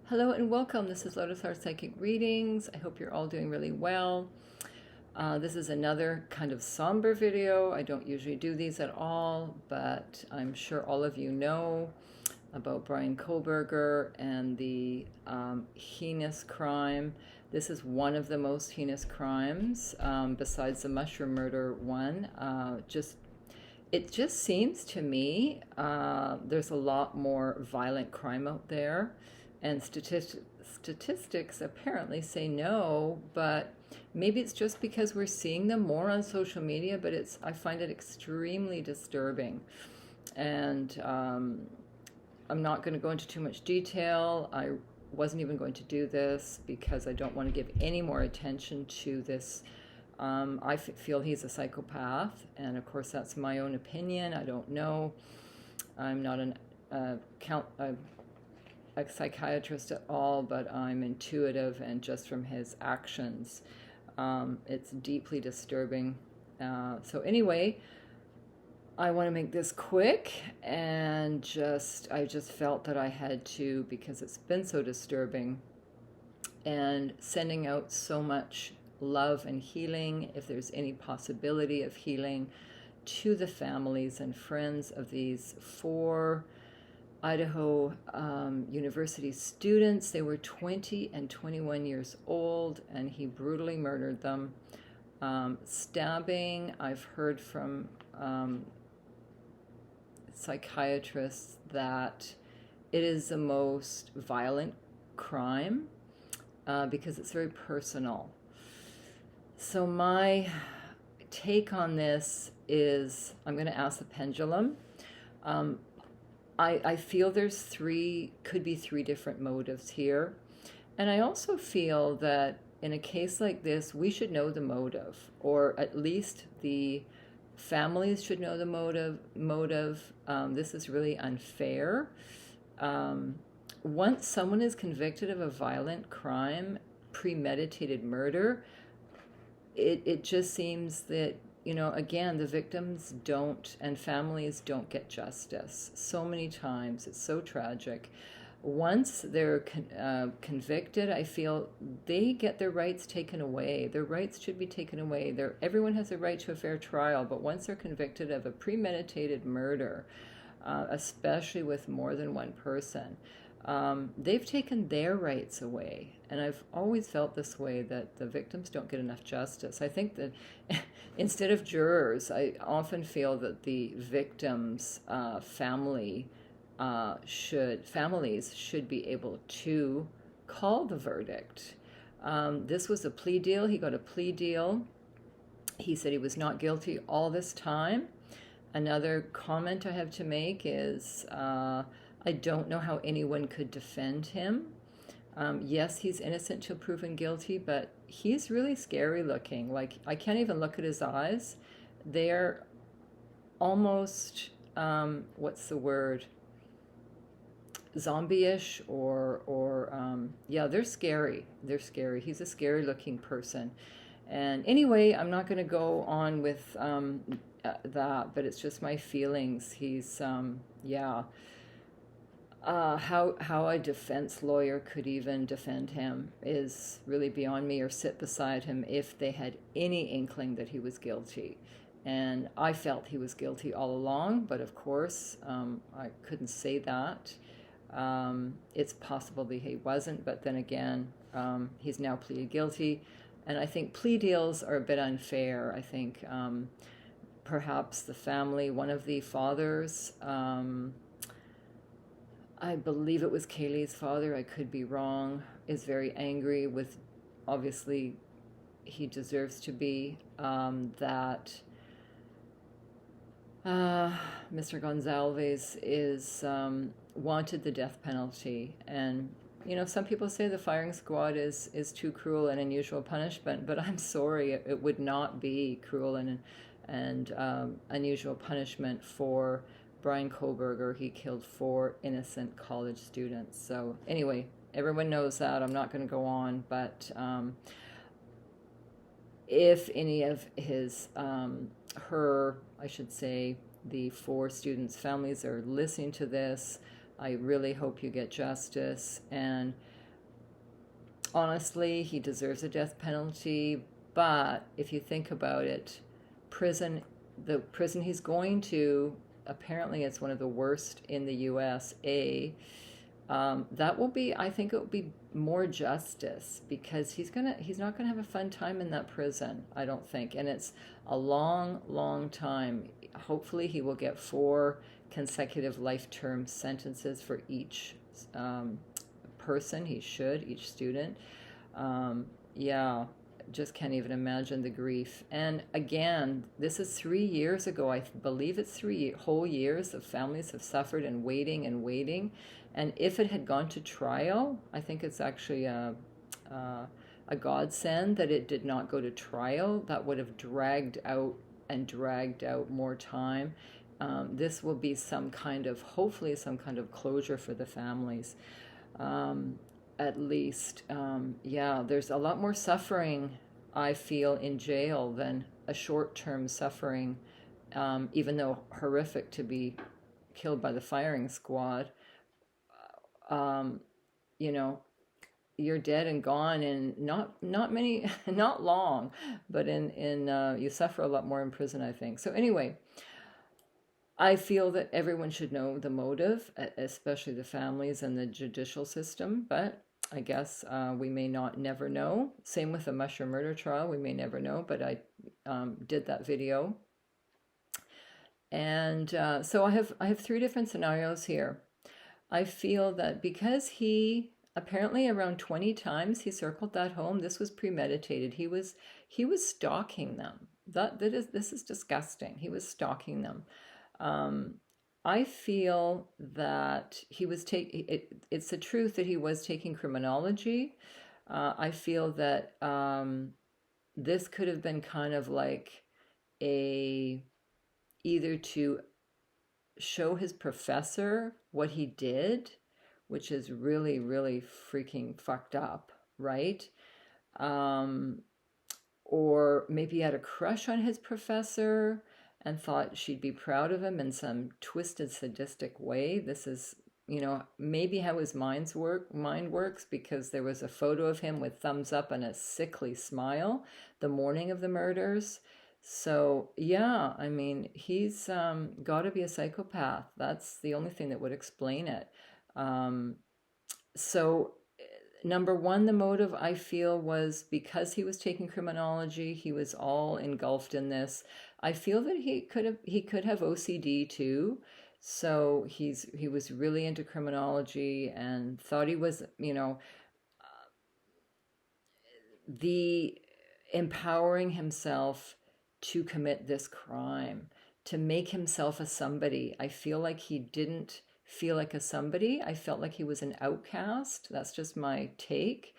Hello and welcome. This is Lotus Heart Psychic Readings. I hope you're all doing really well. This is another kind of somber video. I don't usually do these at all, but I'm sure all of you know about Brian Kohberger and the heinous crime. This is one of the most heinous crimes, besides the mushroom murder one. It just seems to me there's a lot more violent crime out there, and statistics apparently say no, but maybe it's just because we're seeing them more on social media, but I find it extremely disturbing. And I'm not going to go into too much detail. I wasn't even going to do this because I don't want to give any more attention to this. I feel he's a psychopath, and of course that's my own opinion. I don't know. I'm not a psychiatrist at all, but I'm intuitive, and just from his actions, it's deeply disturbing. So anyway, I want to make this quick, and I just felt that I had to, because it's been so disturbing, and sending out so much love and healing, if there's any possibility of healing, to the families and friends of these four Idaho University students. They were 20 and 21 years old, and he brutally murdered them. Stabbing, I've heard from psychiatrists that it is the most violent crime because it's very personal. So my take on this is, I'm going to ask the pendulum. I feel could be three different motives here. And I also feel that in a case like this, we should know the motive, or at least the families should know the motive. This is really unfair. Once someone is convicted of a violent crime, premeditated murder, it just seems that, again, the victims don't, and families don't get justice. So many times, it's so tragic. Once they're convicted, I feel they get their rights taken away. Their rights should be taken away. Everyone has a right to a fair trial, but once they're convicted of a premeditated murder, especially with more than one person, they've taken their rights away. And I've always felt this way, that the victims don't get enough justice. I think that instead of jurors, I often feel that the victims' families should be able to call the verdict. This was a plea deal. He got a plea deal. He said he was not guilty all this time. Another comment I have to make is I don't know how anyone could defend him. Yes, he's innocent till proven guilty, but he's really scary looking. Like, I can't even look at his eyes. They're almost, what's the word? Zombie-ish, yeah, they're scary. They're scary. He's a scary looking person. And anyway, I'm not going to go on with that, but it's just my feelings. He's, yeah. How a defense lawyer could even defend him is really beyond me, or sit beside him if they had any inkling that he was guilty. And I felt he was guilty all along, but of course, I couldn't say that. It's possible that he wasn't, but then again, he's now pleaded guilty. And I think plea deals are a bit unfair. I think perhaps the family, one of the fathers, I believe it was Kaylee's father, I could be wrong, is very angry with, obviously he deserves to be, that Mr. Gonzalez is wanted the death penalty. And some people say the firing squad is too cruel and unusual punishment, but I'm sorry, it would not be cruel and unusual punishment for Brian Kohberger. He killed 4 innocent college students. So anyway, everyone knows that. I'm not going to go on, but if any of I should say, the 4 students' families are listening to this, I really hope you get justice. And Honestly, he deserves a death penalty, but if you think about it, prison, the prison he's going to, apparently it's one of the worst in the USA. That will be, I think it will be more justice because he's not gonna have a fun time in that prison, I don't think. And it's a long, long time. Hopefully he will get 4 consecutive life term sentences for each person. He should, each student. Yeah, just can't even imagine the grief. And again, this is 3 years ago. I believe it's 3 whole years of families have suffered and waiting and waiting. And if it had gone to trial, I think it's actually a godsend that it did not go to trial. That would have dragged out and dragged out more time. This will be some kind of, hopefully, some kind of closure for the families. At least, yeah, there's a lot more suffering, I feel, in jail than a short-term suffering, even though horrific to be killed by the firing squad. Um, you know, you're dead and gone in not many, not long, but in you suffer a lot more in prison, I think. So anyway, I feel that everyone should know the motive, especially the families and the judicial system, but I guess we may not never know. Same with the mushroom murder trial, we may never know, but I did that video. And so I have 3 different scenarios here. I feel that because he apparently around 20 times he circled that home, this was premeditated. He was stalking them. This is disgusting. He was stalking them. I feel that he was it's the truth that he was taking criminology. I feel that this could have been kind of like either to show his professor what he did, which is really, really freaking fucked up, right? Or maybe he had a crush on his professor and thought she'd be proud of him in some twisted, sadistic way. This is, maybe how his mind works, because there was a photo of him with thumbs up and a sickly smile the morning of the murders. So, yeah, I mean, he's got to be a psychopath. That's the only thing that would explain it. So, number one, the motive, I feel, was because he was taking criminology. He was all engulfed in this. I feel that he could have OCD too. So he was really into criminology and thought he was, the empowering himself to commit this crime, to make himself a somebody. I feel like he didn't feel like a somebody. I felt like he was an outcast. That's just my take.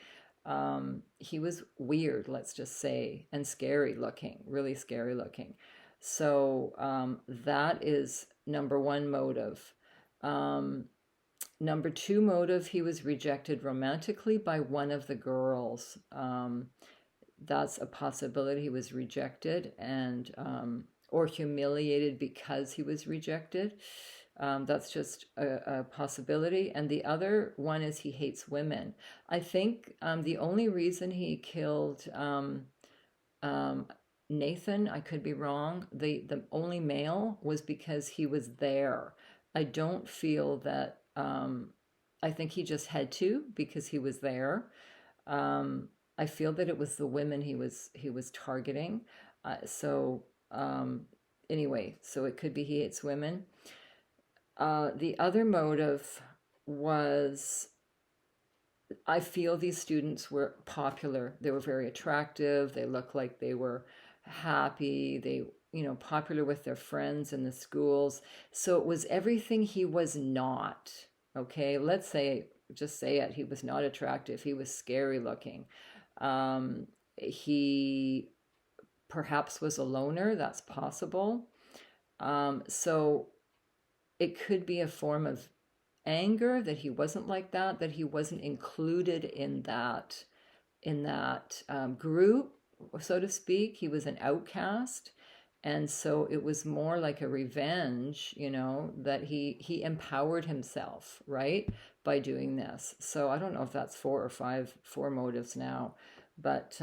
He was weird, let's just say, and scary looking, really scary looking. So that is number one motive. Number two motive, he was rejected romantically by one of the girls. That's a possibility. He was rejected and or humiliated because he was rejected. That's just a possibility. And the other one is he hates women. I think the only reason he killed Nathan, I could be wrong, the only male, was because he was there. I don't feel that, I think he just had to because he was there. I feel that it was the women he was targeting. So anyway, so it could be he hates women. The other motive was, I feel these students were popular. They were very attractive. They looked like they were happy. They, popular with their friends in the schools. So it was everything he was not. Okay, just say it. He was not attractive. He was scary looking. He perhaps was a loner. That's possible. So it could be a form of anger that he wasn't like that he wasn't included in that group, so to speak. He was an outcast. And so it was more like a revenge, that he empowered himself, right? by doing this. So I don't know if that's four motives now, but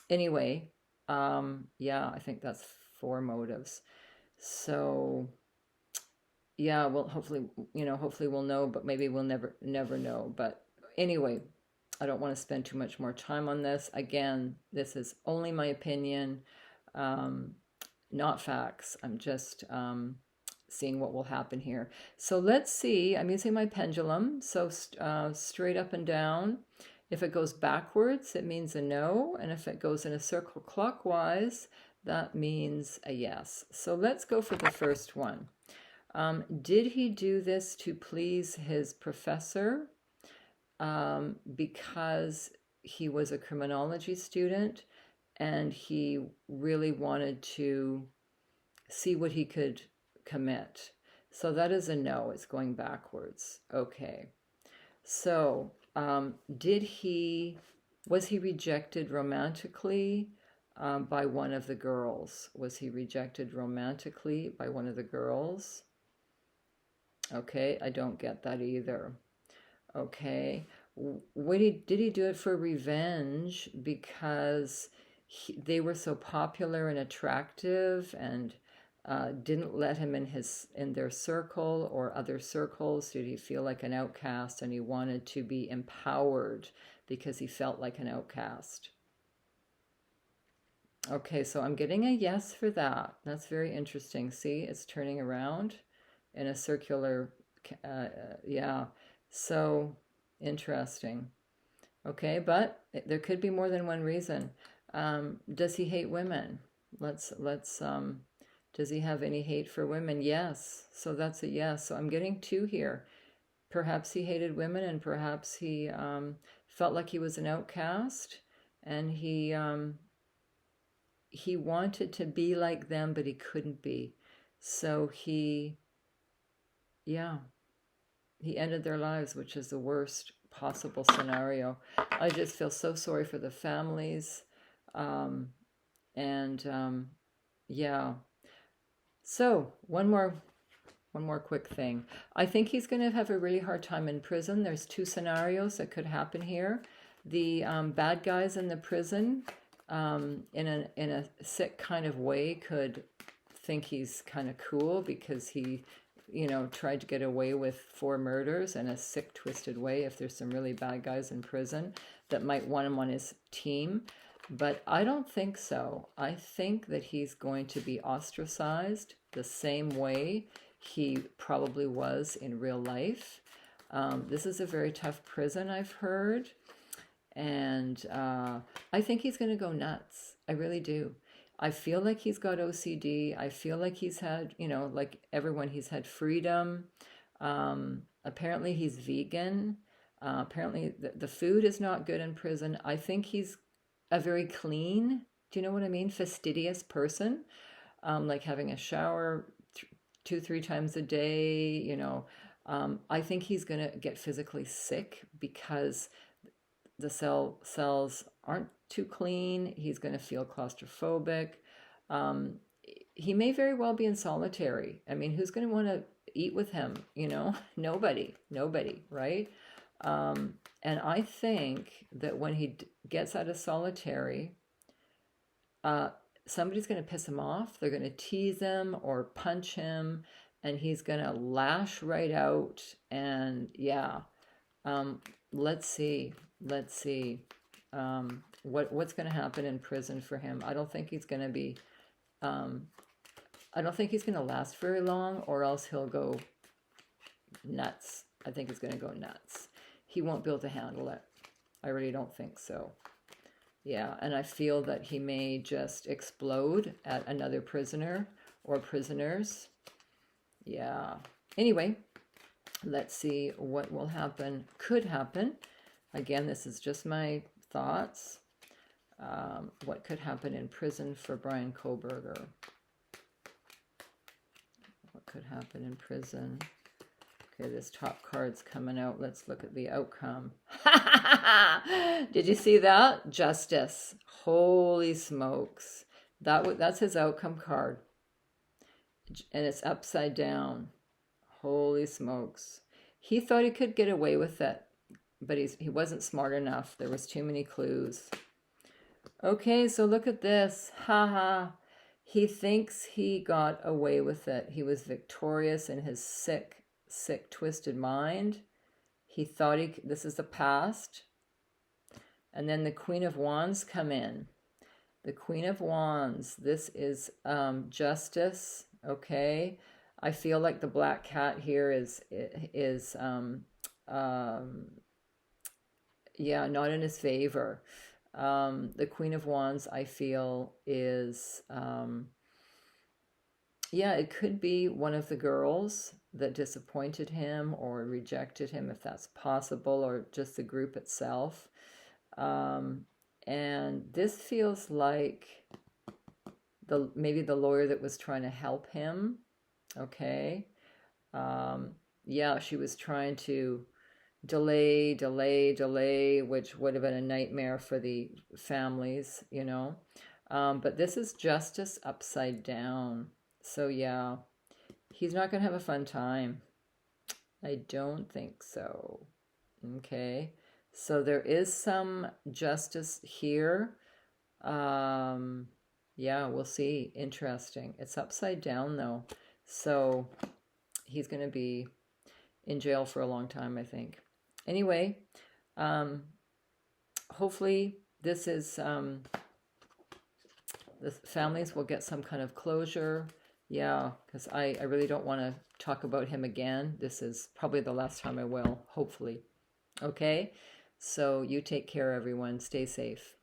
anyway, yeah, I think that's four motives. So yeah, well, hopefully, hopefully we'll know, but maybe we'll never know. But anyway, I don't want to spend too much more time on this. Again, this is only my opinion, not facts. I'm just seeing what will happen here. So let's see. I'm using my pendulum. So straight up and down. If it goes backwards, it means a no. And if it goes in a circle clockwise, that means a yes. So let's go for the first one. Did he do this to please his professor? Because he was a criminology student and he really wanted to see what he could commit. So that is a no, it's going backwards. Okay. So, was he rejected romantically by one of the girls? Was he rejected romantically by one of the girls? Okay, I don't get that either. Okay, did he do it for revenge because they were so popular and attractive and didn't let him in their circle or other circles? Did he feel like an outcast and he wanted to be empowered because he felt like an outcast? Okay, so I'm getting a yes for that. That's very interesting. See, it's turning around in a circular, yeah, so interesting. Okay, but there could be more than one reason. Does he hate women? Does he have any hate for women? Yes, so that's a yes. So I'm getting two here. Perhaps he hated women and perhaps he felt like he was an outcast and he wanted to be like them, but he couldn't be. So he ended their lives, which is the worst possible scenario. I just feel so sorry for the families. Yeah. So one more quick thing. I think he's going to have a really hard time in prison. There's two scenarios that could happen here. The bad guys in the prison, in a sick kind of way, could think he's kind of cool because he tried to get away with 4 murders in a sick, twisted way. If there's some really bad guys in prison that might want him on his team. But I don't think so. I think that he's going to be ostracized the same way he probably was in real life. This is a very tough prison, I've heard. And I think he's going to go nuts. I really do. I feel like he's got OCD. I feel like he's had, like everyone, he's had freedom. Apparently he's vegan. Apparently the food is not good in prison. I think he's a very clean, do you know what I mean? Fastidious person. Like having a shower 2-3 times a day, I think he's going to get physically sick because the cells aren't too clean. He's going to feel claustrophobic. He may very well be in solitary. I mean, who's going to want to eat with him? Nobody, right? And I think that when he gets out of solitary, somebody's going to piss him off. They're going to tease him or punch him, and he's going to lash right out. And let's see what's going to happen in prison for him. I don't think he's going to be. I don't think he's going to last very long, or else he'll go nuts. I think he's going to go nuts. He won't be able to handle it. I really don't think so. Yeah, and I feel that he may just explode at another prisoner or prisoners. Yeah. Anyway, let's see what will happen. Could happen. Again, this is just my thoughts. What could happen in prison for Brian Kohberger? What could happen in prison? Okay, this top card's coming out. Let's look at the outcome. Did you see that? Justice. Holy smokes. That's his outcome card. And it's upside down. Holy smokes. He thought he could get away with it, but he wasn't smart enough. There was too many clues. Okay, so look at this. Haha. He thinks he got away with it. He was victorious in his sick, twisted mind. He thought this is the past. And then the Queen of Wands come in. The Queen of Wands, this is justice, okay? I feel like the black cat here is yeah, not in his favor. The Queen of Wands, I feel, is, yeah, it could be one of the girls that disappointed him or rejected him, if that's possible, or just the group itself. And this feels like maybe the lawyer that was trying to help him, okay? Yeah, she was trying to delay, which would have been a nightmare for the families, you know. But this is justice upside down. So yeah, he's not going to have a fun time. I don't think so. Okay. So there is some justice here. Yeah, we'll see. Interesting. It's upside down though. So he's going to be in jail for a long time, I think. Anyway, hopefully this is, the families will get some kind of closure. Yeah, because I really don't want to talk about him again. This is probably the last time I will, hopefully. Okay, so you take care, everyone. Stay safe.